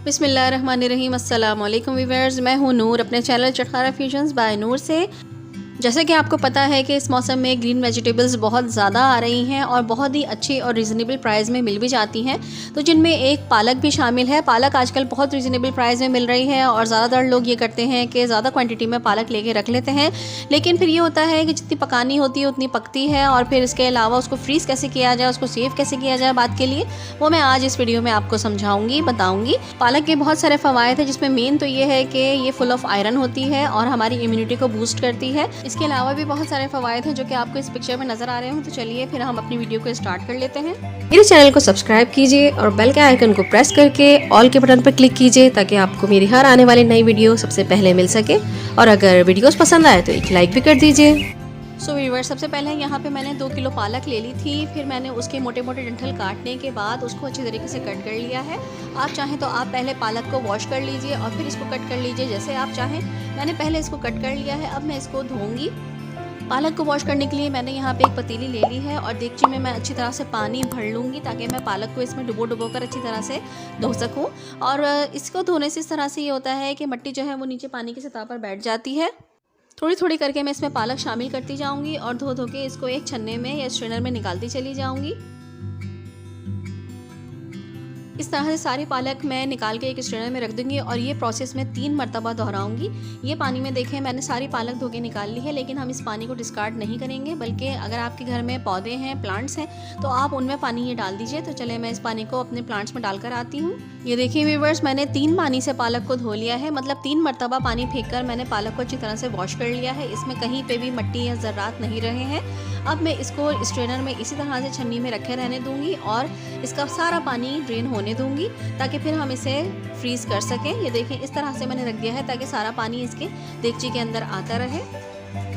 बिस्मिल्लाहिर्रहमानिर्रहीम अस्सलाम वालेकुम व्यूअर्स, मैं हूँ नूर अपने चैनल चटखारा फ्यूजन्स बाय नूर से। जैसे कि आपको पता है कि इस मौसम में ग्रीन वेजिटेबल्स बहुत ज़्यादा आ रही हैं और बहुत ही अच्छी और रीज़नेबल प्राइस में मिल भी जाती हैं, तो जिनमें एक पालक भी शामिल है। पालक आजकल बहुत रीज़नेबल प्राइस में मिल रही है और ज़्यादातर लोग ये करते हैं कि ज़्यादा क्वांटिटी में पालक लेके रख लेते हैं, लेकिन फिर ये होता है कि जितनी पकानी होती है उतनी पकती है और फिर इसके अलावा उसको फ्रीज़ कैसे किया जाए, उसको सेव कैसे किया जाए बात के लिए, वो मैं आज इस वीडियो में आपको समझाऊँगी, बताऊँगी। पालक के बहुत सारे फ़वाइद हैं, जिसमें मेन तो ये है कि ये फुल ऑफ आयरन होती है और हमारी इम्यूनिटी को बूस्ट करती है। इसके अलावा भी बहुत सारे फ़वाइद हैं जो कि आपको इस पिक्चर में नज़र आ रहे हों। तो चलिए फिर हम अपनी वीडियो को स्टार्ट कर लेते हैं। मेरे चैनल को सब्सक्राइब कीजिए और बेल के आइकन को प्रेस करके ऑल के बटन पर क्लिक कीजिए ताकि आपको मेरी हर आने वाली नई वीडियो सबसे पहले मिल सके। और अगर वीडियोस पसंद आए तो एक लाइक भी कर दीजिए। सो व्यूअर्स, सबसे पहले यहाँ पे मैंने 2 किलो पालक ले ली थी। फिर मैंने उसके मोटे मोटे डंठल काटने के बाद उसको अच्छी तरीके से कट कर लिया है। आप चाहें तो आप पहले पालक को वॉश कर लीजिए और फिर इसको कट कर लीजिए, जैसे आप चाहें। मैंने पहले इसको कट कर लिया है, अब मैं इसको धोऊंगी। पालक को वॉश करने के लिए मैंने यहाँ पे एक पतीली ले ली है और देगची में मैं अच्छी तरह से पानी भर लूँगी ताकि मैं पालक को इसमें डुबो कर अच्छी तरह से धो सकूँ। और इसको धोने से इस तरह से ये होता है कि मिट्टी जो है वो नीचे पानी की सतह पर बैठ जाती है। थोड़ी थोड़ी करके मैं इसमें पालक शामिल करती जाऊँगी और धो के इसको एक छन्ने में या स्ट्रेनर में निकालती चली जाऊँगी। इस तरह से सारी पालक मैं निकाल के एक स्ट्रेनर में रख दूंगी और ये प्रोसेस मैं 3 मरतबा दोहराऊंगी। ये पानी में देखें मैंने सारी पालक धो के निकाल ली है, लेकिन हम इस पानी को डिस्कार्ड नहीं करेंगे, बल्कि अगर आपके घर में पौधे हैं, प्लांट्स हैं, तो आप उनमें पानी ये डाल दीजिए। तो चले मैं इस पानी को अपने प्लांट्स में डालकर आती हूँ। ये देखिए व्यूअर्स, मैंने 3 पानी से पालक को धो लिया है, मतलब 3 मरतबा पानी फेंक कर मैंने पालक को अच्छी तरह से वॉश कर लिया है। इसमें कहीं पे भी मिट्टी या ज़र्रात नहीं रहे हैं। अब मैं इसको स्ट्रेनर में इसी तरह से छन्नी में रखे रहने दूंगी और इसका सारा पानी ड्रेन होने दूंगी ताकि फिर हम इसे फ्रीज़ कर सकें। ये देखें इस तरह से मैंने रख दिया है ताकि सारा पानी इसके देगची के अंदर आता रहे।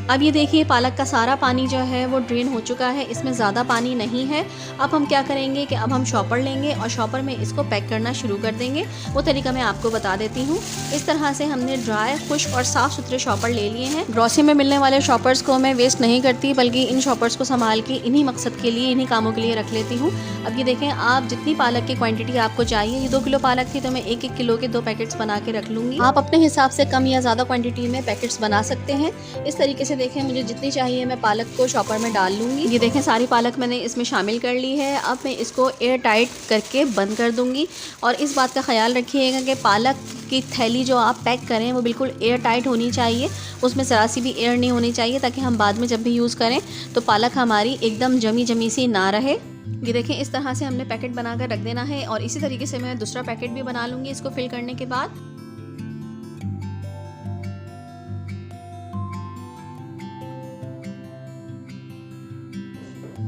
अब ये देखिए पालक का सारा पानी जो है वो ड्रेन हो चुका है, इसमें ज़्यादा पानी नहीं है। अब हम क्या करेंगे कि अब हम शॉपर लेंगे और शॉपर में इसको पैक करना शुरू कर देंगे। वो तरीका मैं आपको बता देती हूँ। इस तरह से हमने ड्राई, खुश्क और साफ़ सुथरे शॉपर ले लिए हैं। ग्रॉसरी में मिलने वाले शॉपर्स को मैं वेस्ट नहीं करती, बल्कि इन शॉपर्स को संभाल के इन्हीं मकसद के लिए, इन्हीं कामों के लिए रख लेती हूँ। अब ये देखें, आप जितनी पालक की क्वान्टिटी आपको चाहिए, ये 2 किलो पालक थी तो मैं 1-1 किलो के 2 पैकेट्स बना के रख लूँगी। आप अपने हिसाब से कम या ज़्यादा क्वान्टिटी में पैकेट्स बना सकते हैं। इस तरीके से देखें, मुझे जितनी चाहिए मैं पालक को शॉपर में डाल लूँगी। ये देखें सारी पालक मैंने इसमें शामिल कर ली है। अब मैं इसको एयर टाइट करके बंद कर दूँगी। और इस बात का ख्याल रखिएगा कि पालक की थैली जो आप पैक करें वो बिल्कुल एयर टाइट होनी चाहिए, उसमें ज़रा सी भी एयर नहीं होनी चाहिए, ताकि हम बाद में जब भी यूज़ करें तो पालक हमारी एकदम जमी सी ना रहे। ये देखें इस तरह से हमने पैकेट बनाकर रख देना है और इसी तरीके से मैं दूसरा पैकेट भी बना लूँगी इसको फिल करने के बाद।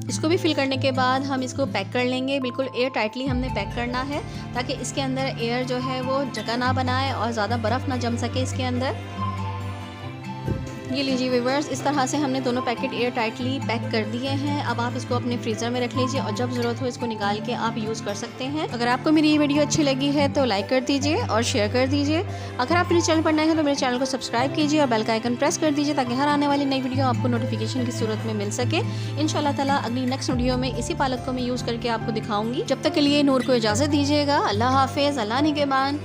इसको भी फिल करने के बाद हम इसको पैक कर लेंगे। बिल्कुल एयर टाइटली हमने पैक करना है ताकि इसके अंदर एयर जो है वो जगह ना बनाए और ज़्यादा बर्फ़ ना जम सके इसके अंदर। ये लीजिए व्यूअर्स, इस तरह से हमने दोनों पैकेट एयर टाइटली पैक कर दिए हैं। अब आप इसको अपने फ्रीज़र में रख लीजिए और जब ज़रूरत हो इसको निकाल के आप यूज़ कर सकते हैं। अगर आपको मेरी ये वीडियो अच्छी लगी है तो लाइक कर दीजिए और शेयर कर दीजिए। अगर आप मेरे चैनल पर नए हैं तो मेरे चैनल को सब्सक्राइब कीजिए और बेल का आइकन प्रेस कर दीजिए ताकि हर आने वाली नई वीडियो आपको नोटिफिकेशन की सूरत में मिल सके। इंशाल्लाह ताला अगली नेक्स्ट वीडियो में इसी पालक को मैं यूज़ करके आपको दिखाऊंगी। जब तक के लिए नूर को इजाज़त दीजिएगा। अल्लाह हाफिज़, अल्लाह निगहबान।